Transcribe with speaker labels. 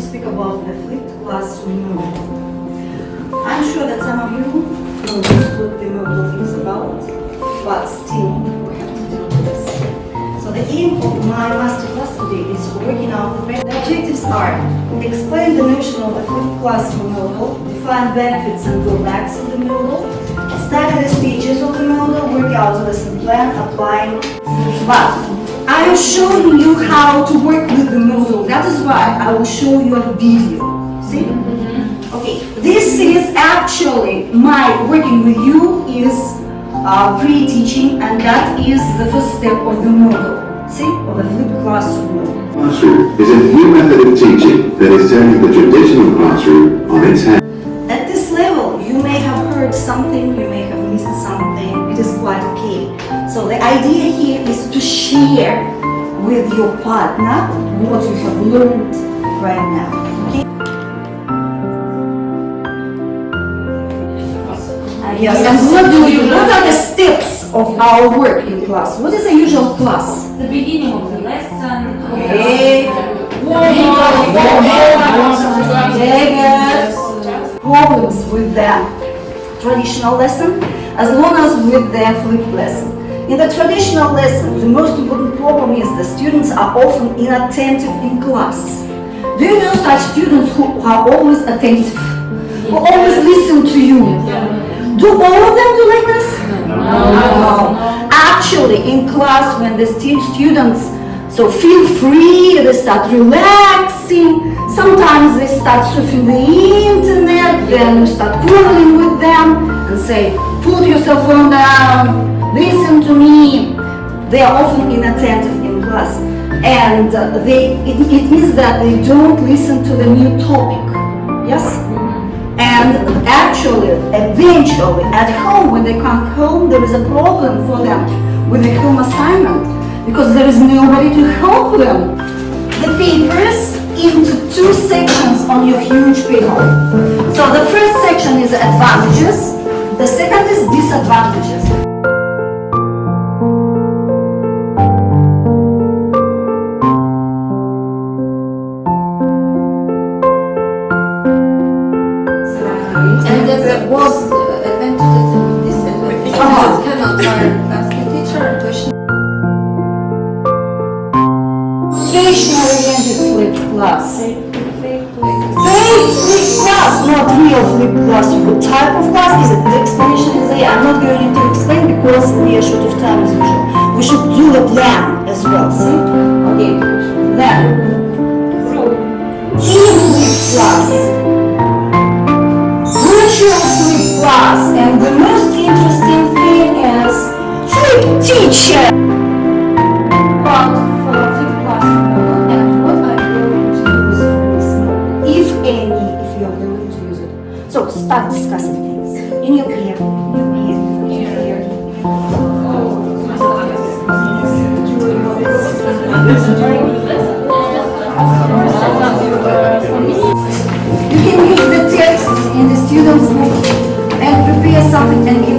Speaker 1: speak about the flipped classroom model. I'm sure that some of you know what the model is about, but still we have to do this. So the aim of my masterclass today is working out the objectives are: explain the notion of the flipped classroom model, define benefits and drawbacks of the model, study the stages of the model, work out the lesson plan, applying. But I am showing you how to work with the model. That is why I will show you a video. See? Okay. This is actually my working with you is pre-teaching, and that is the first step of the model. See? Of the flipped classroom model.
Speaker 2: Classroom is a new method of teaching that is turning the traditional classroom on its head.
Speaker 1: At this level, you may have heard something, you may have missed something. It is quite okay. So the idea here is to share with your partner what you have learned right now. Okay? Yes, and what do we do? What are the steps of our work in class? What is the usual class?
Speaker 3: The beginning of the lesson.
Speaker 1: Okay. Problems with the traditional lesson as long as with the flipped lesson. In the traditional lesson, the most important problem is the students are often inattentive in class. Do you know such students who are always attentive, who always listen to you? Do all of them do like this? No. Actually, in class, when the students so feel free, they start relaxing. Sometimes they start surfing the internet, then you start quarreling with them and say, put your cell phone down, listen to me. They are often inattentive in class, and it means that they don't listen to the new topic. Yes? And actually, eventually, at home, when they come home, there is a problem for them with the home assignment, because there is nobody to help them. The papers into two sections on your huge paper. So the first section is advantages, the second is disadvantages.
Speaker 4: And that was advantages and disadvantages. Cannot learn ask a teacher a question.
Speaker 1: Occasionally flipped class. Flipped class, not real flipped class. What type of class is it? The explanation is there. I'm not going to explain because we are short of time as usual. We should do the plan as well. See? Okay. Then team flipped class. Virtual flipped class, and the most interesting thing is flipped teacher. About flipped class model and what are you going to use for this model, if any, if you are going to use it. So start discussing things. In your ear, You can use the text in the student's book and prepare something and give